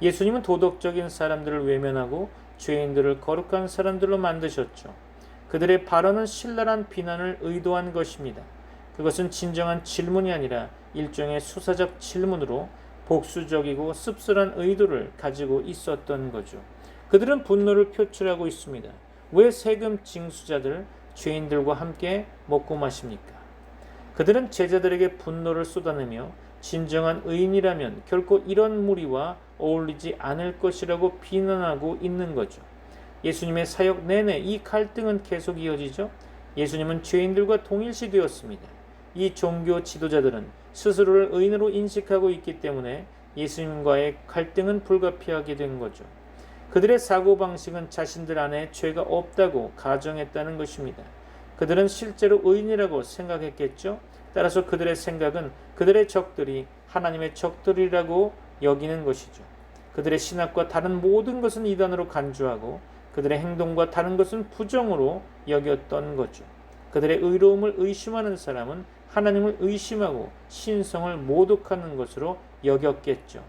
예수님은 도덕적인 사람들을 외면하고 죄인들을 거룩한 사람들로 만드셨죠. 그들의 발언은 신랄한 비난을 의도한 것입니다. 그것은 진정한 질문이 아니라 일종의 수사적 질문으로 복수적이고 씁쓸한 의도를 가지고 있었던 거죠. 그들은 분노를 표출하고 있습니다. 왜 세금 징수자들, 죄인들과 함께 먹고 마십니까? 그들은 제자들에게 분노를 쏟아내며 진정한 의인이라면 결코 이런 무리와 어울리지 않을 것이라고 비난하고 있는 거죠. 예수님의 사역 내내 이 갈등은 계속 이어지죠. 예수님은 죄인들과 동일시 되었습니다. 이 종교 지도자들은 스스로를 의인으로 인식하고 있기 때문에 예수님과의 갈등은 불가피하게 된 거죠. 그들의 사고방식은 자신들 안에 죄가 없다고 가정했다는 것입니다. 그들은 실제로 의인이라고 생각했겠죠. 따라서 그들의 생각은 그들의 적들이 하나님의 적들이라고 여기는 것이죠. 그들의 신학과 다른 모든 것은 이단으로 간주하고 그들의 행동과 다른 것은 부정으로 여겼던 거죠. 그들의 의로움을 의심하는 사람은 하나님을 의심하고 신성을 모독하는 것으로 여겼겠죠.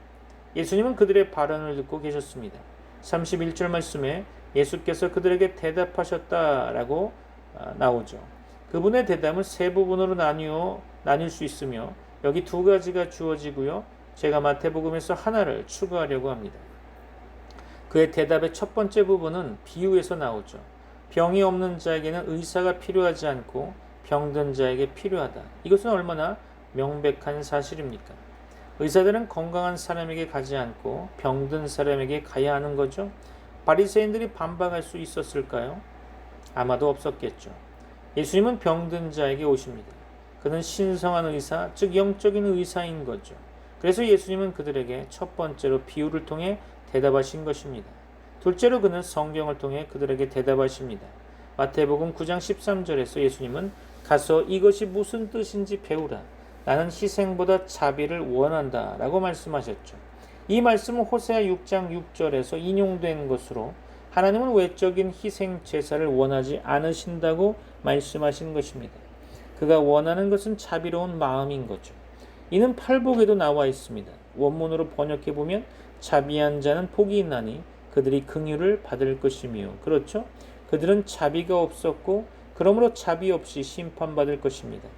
예수님은 그들의 발언을 듣고 계셨습니다. 31절 말씀에 예수께서 그들에게 대답하셨다라고 나오죠. 그분의 대답은 세 부분으로 나뉠 수 있으며 여기 두 가지가 주어지고요. 제가 마태복음에서 하나를 추가하려고 합니다. 그의 대답의 첫 번째 부분은 비유에서 나오죠. 병이 없는 자에게는 의사가 필요하지 않고 병든 자에게 필요하다. 이것은 얼마나 명백한 사실입니까? 의사들은 건강한 사람에게 가지 않고 병든 사람에게 가야 하는 거죠. 바리새인들이 반박할 수 있었을까요? 아마도 없었겠죠. 예수님은 병든 자에게 오십니다. 그는 신성한 의사, 즉 영적인 의사인 거죠. 그래서 예수님은 그들에게 첫 번째로 비유를 통해 대답하신 것입니다. 둘째로 그는 성경을 통해 그들에게 대답하십니다. 마태복음 9장 13절에서 예수님은 가서 이것이 무슨 뜻인지 배우라. 나는 희생보다 자비를 원한다 라고 말씀하셨죠. 이 말씀은 호세아 6장 6절에서 인용된 것으로 하나님은 외적인 희생 제사를 원하지 않으신다고 말씀하시는 것입니다. 그가 원하는 것은 자비로운 마음인 거죠. 이는 팔복에도 나와 있습니다. 원문으로 번역해 보면 자비한 자는 복이 있나니 그들이 긍휼을 받을 것이며, 그렇죠? 그들은 자비가 없었고 그러므로 자비 없이 심판받을 것입니다.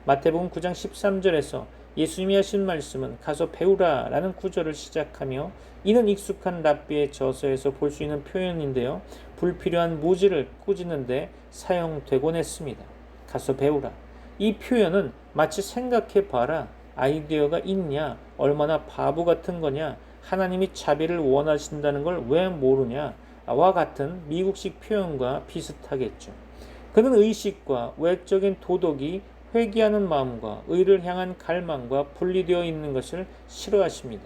마태복음 9장 13절에서 예수님이 하신 말씀은 가서 배우라 라는 구절을 시작하며, 이는 익숙한 랍비의 저서에서 볼 수 있는 표현인데요. 불필요한 무지를 꾸짖는데 사용되곤 했습니다. 가서 배우라. 이 표현은 마치 생각해 봐라, 아이디어가 있냐, 얼마나 바보 같은 거냐, 하나님이 자비를 원하신다는 걸 왜 모르냐 와 같은 미국식 표현과 비슷하겠죠. 그는 의식과 외적인 도덕이 회개하는 마음과 의를 향한 갈망과 분리되어 있는 것을 싫어하십니다.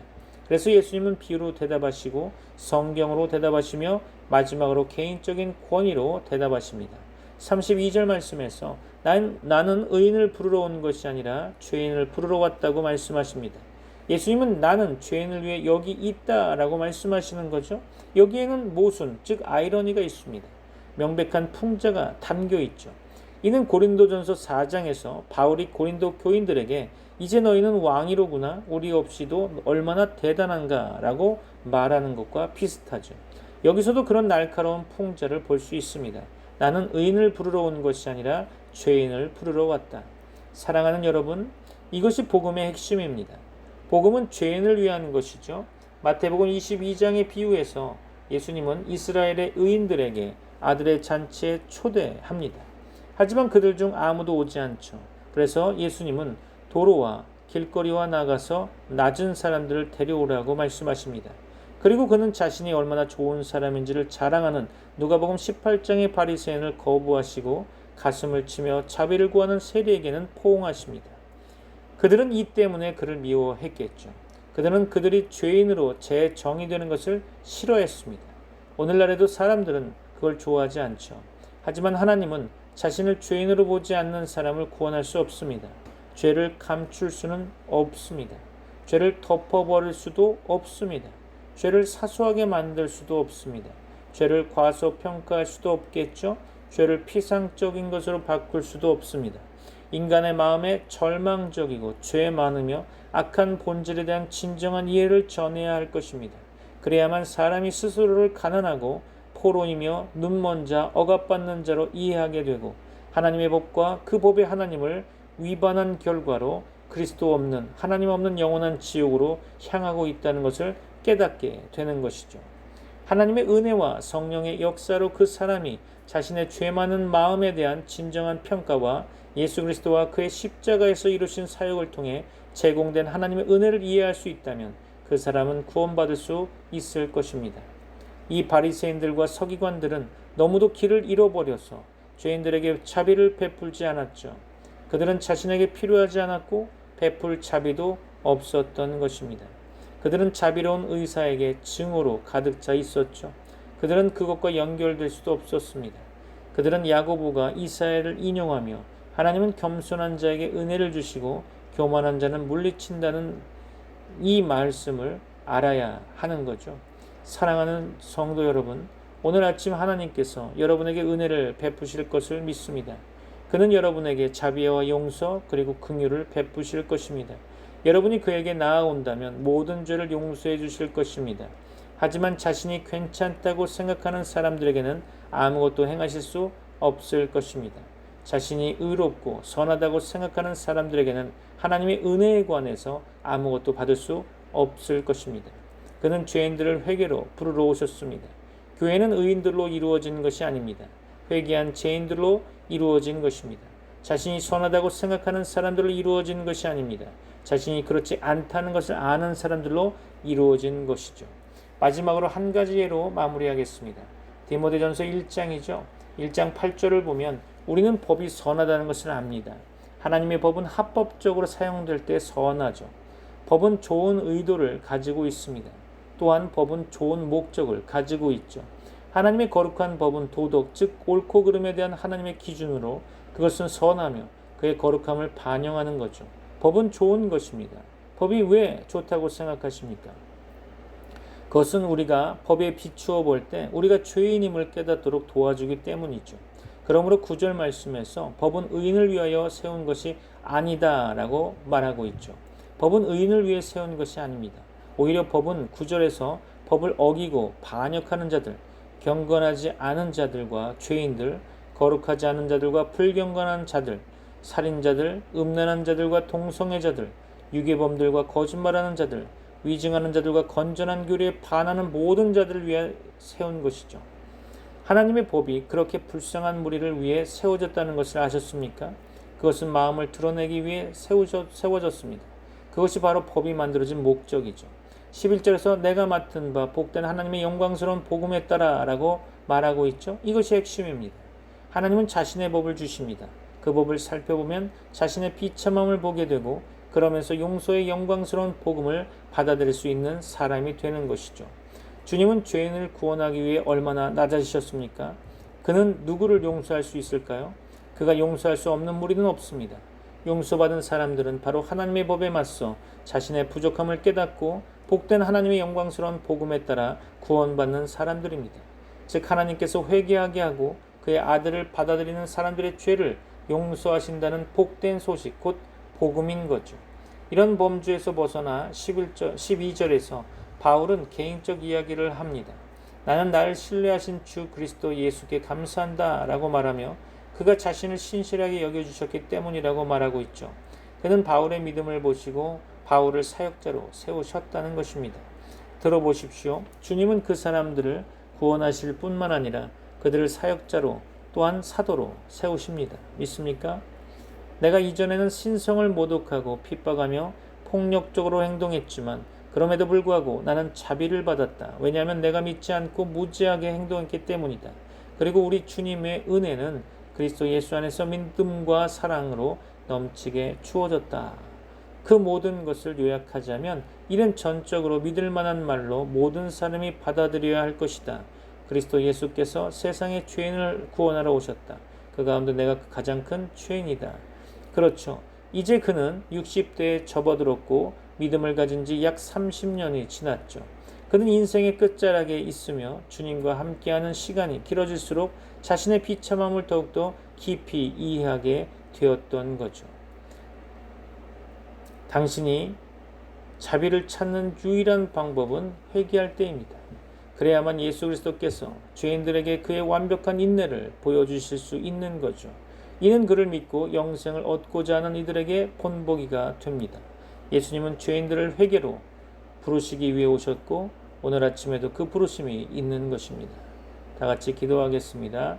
그래서 예수님은 비유로 대답하시고 성경으로 대답하시며 마지막으로 개인적인 권위로 대답하십니다. 32절 말씀에서 나는 의인을 부르러 온 것이 아니라 죄인을 부르러 왔다고 말씀하십니다. 예수님은 나는 죄인을 위해 여기 있다라고 말씀하시는 거죠. 여기에는 모순, 즉 아이러니가 있습니다. 명백한 풍자가 담겨 있죠. 이는 고린도전서 4장에서 바울이 고린도 교인들에게 이제 너희는 왕이로구나, 우리 없이도 얼마나 대단한가 라고 말하는 것과 비슷하죠. 여기서도 그런 날카로운 풍자를 볼 수 있습니다. 나는 의인을 부르러 온 것이 아니라 죄인을 부르러 왔다. 사랑하는 여러분, 이것이 복음의 핵심입니다. 복음은 죄인을 위한 것이죠. 마태복음 22장의 비유에서 예수님은 이스라엘의 의인들에게 아들의 잔치에 초대합니다. 하지만 그들 중 아무도 오지 않죠. 그래서 예수님은 도로와 길거리와 나가서 낮은 사람들을 데려오라고 말씀하십니다. 그리고 그는 자신이 얼마나 좋은 사람인지를 자랑하는 누가복음 18장의 바리새인을 거부하시고 가슴을 치며 자비를 구하는 세리에게는 포옹하십니다. 그들은 이 때문에 그를 미워했겠죠. 그들은 그들이 죄인으로 재정의되는 것을 싫어했습니다. 오늘날에도 사람들은 그걸 좋아하지 않죠. 하지만 하나님은 자신을 죄인으로 보지 않는 사람을 구원할 수 없습니다. 죄를 감출 수는 없습니다. 죄를 덮어버릴 수도 없습니다. 죄를 사소하게 만들 수도 없습니다. 죄를 과소평가할 수도 없겠죠. 죄를 피상적인 것으로 바꿀 수도 없습니다. 인간의 마음에 절망적이고 죄 많으며 악한 본질에 대한 진정한 이해를 전해야 할 것입니다. 그래야만 사람이 스스로를 가난하고 포로이며 눈먼 자, 억압받는 자로 이해하게 되고 하나님의 법과 그 법의 하나님을 위반한 결과로 그리스도 없는, 하나님 없는 영원한 지옥으로 향하고 있다는 것을 깨닫게 되는 것이죠. 하나님의 은혜와 성령의 역사로 그 사람이 자신의 죄 많은 마음에 대한 진정한 평가와 예수 그리스도와 그의 십자가에서 이루신 사역을 통해 제공된 하나님의 은혜를 이해할 수 있다면 그 사람은 구원받을 수 있을 것입니다. 이 바리새인들과 서기관들은 너무도 길을 잃어버려서 죄인들에게 자비를 베풀지 않았죠. 그들은 자신에게 필요하지 않았고 베풀 자비도 없었던 것입니다. 그들은 자비로운 의사에게 증오로 가득 차 있었죠. 그들은 그것과 연결될 수도 없었습니다. 그들은 야고보가 이사야를 인용하며 하나님은 겸손한 자에게 은혜를 주시고 교만한 자는 물리친다는 이 말씀을 알아야 하는 거죠. 사랑하는 성도 여러분, 오늘 아침 하나님께서 여러분에게 은혜를 베푸실 것을 믿습니다. 그는 여러분에게 자비와 용서 그리고 긍휼을 베푸실 것입니다. 여러분이 그에게 나아온다면 모든 죄를 용서해 주실 것입니다. 하지만 자신이 괜찮다고 생각하는 사람들에게는 아무것도 행하실 수 없을 것입니다. 자신이 의롭고 선하다고 생각하는 사람들에게는 하나님의 은혜에 관해서 아무것도 받을 수 없을 것입니다. 그는 죄인들을 회개로 부르러 오셨습니다. 교회는 의인들로 이루어진 것이 아닙니다. 회개한 죄인들로 이루어진 것입니다. 자신이 선하다고 생각하는 사람들로 이루어진 것이 아닙니다. 자신이 그렇지 않다는 것을 아는 사람들로 이루어진 것이죠. 마지막으로 한 가지 예로 마무리하겠습니다. 디모데전서 1장이죠. 1장 8절을 보면 우리는 법이 선하다는 것을 압니다. 하나님의 법은 합법적으로 사용될 때 선하죠. 법은 좋은 의도를 가지고 있습니다. 또한 법은 좋은 목적을 가지고 있죠. 하나님의 거룩한 법은 도덕, 즉 옳고 그름에 대한 하나님의 기준으로 그것은 선하며 그의 거룩함을 반영하는 거죠. 법은 좋은 것입니다. 법이 왜 좋다고 생각하십니까? 그것은 우리가 법에 비추어 볼 때 우리가 죄인임을 깨닫도록 도와주기 때문이죠. 그러므로 9절 말씀에서 법은 의인을 위하여 세운 것이 아니다라고 말하고 있죠. 법은 의인을 위해 세운 것이 아닙니다. 오히려 법은 9절에서 법을 어기고 반역하는 자들, 경건하지 않은 자들과 죄인들, 거룩하지 않은 자들과 불경건한 자들, 살인자들, 음란한 자들과 동성애자들, 유괴범들과 거짓말하는 자들, 위증하는 자들과 건전한 교리에 반하는 모든 자들을 위해 세운 것이죠. 하나님의 법이 그렇게 불쌍한 무리를 위해 세워졌다는 것을 아셨습니까? 그것은 마음을 드러내기 위해 세워졌습니다. 그것이 바로 법이 만들어진 목적이죠. 11절에서 내가 맡은 바 복된 하나님의 영광스러운 복음에 따라 라고 말하고 있죠. 이것이 핵심입니다. 하나님은 자신의 법을 주십니다. 그 법을 살펴보면 자신의 비참함을 보게 되고 그러면서 용서의 영광스러운 복음을 받아들일 수 있는 사람이 되는 것이죠. 주님은 죄인을 구원하기 위해 얼마나 낮아지셨습니까? 그는 누구를 용서할 수 있을까요? 그가 용서할 수 없는 무리는 없습니다. 용서받은 사람들은 바로 하나님의 법에 맞서 자신의 부족함을 깨닫고 복된 하나님의 영광스러운 복음에 따라 구원받는 사람들입니다. 즉 하나님께서 회개하게 하고 그의 아들을 받아들이는 사람들의 죄를 용서하신다는 복된 소식, 곧 복음인 거죠. 이런 범주에서 벗어나 12절에서 바울은 개인적 이야기를 합니다. 나는 나를 신뢰하신 주 그리스도 예수께 감사한다 라고 말하며 그가 자신을 신실하게 여겨주셨기 때문이라고 말하고 있죠. 그는 바울의 믿음을 보시고 바울을 사역자로 세우셨다는 것입니다. 들어보십시오. 주님은 그 사람들을 구원하실 뿐만 아니라 그들을 사역자로 또한 사도로 세우십니다. 믿습니까? 내가 이전에는 신성을 모독하고 핍박하며 폭력적으로 행동했지만 그럼에도 불구하고 나는 자비를 받았다. 왜냐하면 내가 믿지 않고 무지하게 행동했기 때문이다. 그리고 우리 주님의 은혜는 그리스도 예수 안에서 믿음과 사랑으로 넘치게 주어졌다. 그 모든 것을 요약하자면 이는 전적으로 믿을 만한 말로 모든 사람이 받아들여야 할 것이다. 그리스도 예수께서 세상의 죄인을 구원하러 오셨다. 그 가운데 내가 가장 큰 죄인이다. 그렇죠. 이제 그는 60대에 접어들었고 믿음을 가진 지 약 30년이 지났죠. 그는 인생의 끝자락에 있으며 주님과 함께하는 시간이 길어질수록 자신의 비참함을 더욱더 깊이 이해하게 되었던 거죠. 당신이 자비를 찾는 유일한 방법은 회개할 때입니다. 그래야만 예수 그리스도께서 죄인들에게 그의 완벽한 인내를 보여주실 수 있는 거죠. 이는 그를 믿고 영생을 얻고자 하는 이들에게 본보기가 됩니다. 예수님은 죄인들을 회개로 부르시기 위해 오셨고 오늘 아침에도 그 부르심이 있는 것입니다. 다 같이 기도하겠습니다.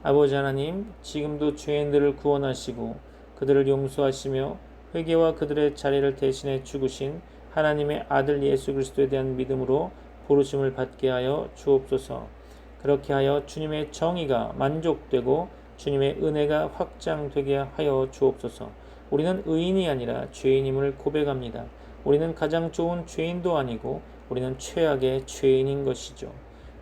아버지 하나님, 지금도 죄인들을 구원하시고 그들을 용서하시며 회개와 그들의 자리를 대신해 죽으신 하나님의 아들 예수 그리스도에 대한 믿음으로 부르심을 받게 하여 주옵소서. 그렇게 하여 주님의 정의가 만족되고 주님의 은혜가 확장되게 하여 주옵소서. 우리는 의인이 아니라 죄인임을 고백합니다. 우리는 가장 좋은 죄인도 아니고 우리는 최악의 죄인인 것이죠.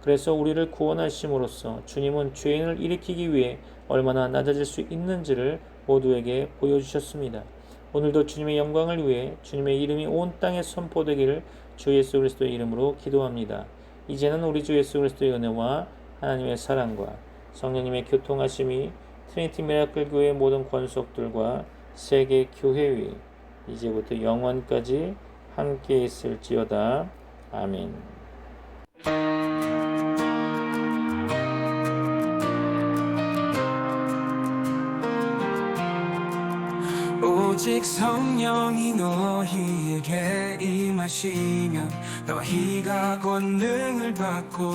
그래서 우리를 구원하심으로써 주님은 죄인을 일으키기 위해 얼마나 낮아질 수 있는지를 모두에게 보여주셨습니다. 오늘도 주님의 영광을 위해 주님의 이름이 온 땅에 선포되기를 주 예수 그리스도의 이름으로 기도합니다. 이제는 우리 주 예수 그리스도의 은혜와 하나님의 사랑과 성령님의 교통하심이 트리니티 미라클 교회의 모든 권속들과 세계 교회 위 이제부터 영원까지 함께 있을지어다. 아멘. 오직 성령이 너희에게 임하시면 너희가 권능을 받고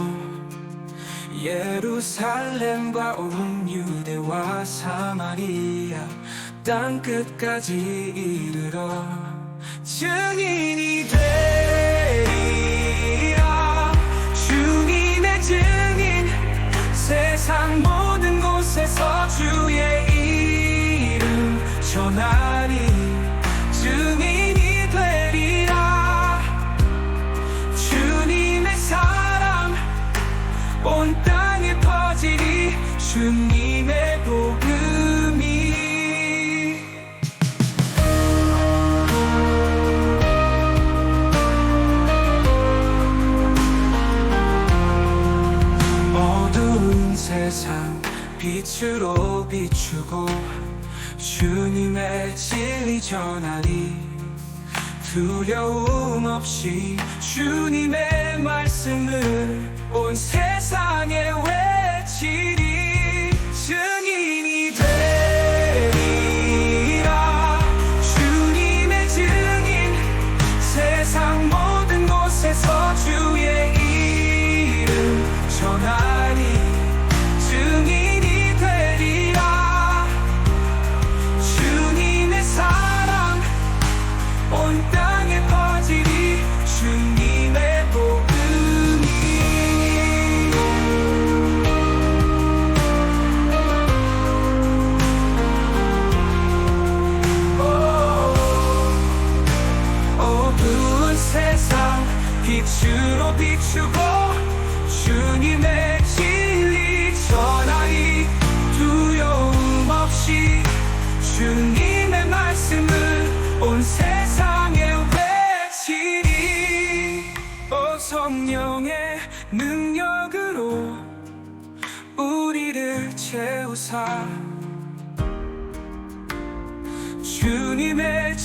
예루살렘과 온 유대와 사마리아 땅 끝까지 이르러 증인이 되리라. 주님의 증인 세상 모든 곳에서 주의 이름 전하리. 증인이 되리라. 주님의 사랑 온 땅에 퍼지리. 주님의 복음이 세상 빛으로 비추고 주님의 진리 전하리 두려움 없이 주님의 말씀을 온 세상에 외치리 증인이 되리라 주님의 증인 세상 모든 곳에서 주의 이름 전하리 증인이 되리라 주님의 사랑 온 땅에 퍼지리 주님의 복음이 어두운 세상 빛으로 비추고 주님의 진리 전하리 두려움 없이 주님의 말씀을 온 세상에 외치리 성령의 능력으로 우리를 채우사 주님의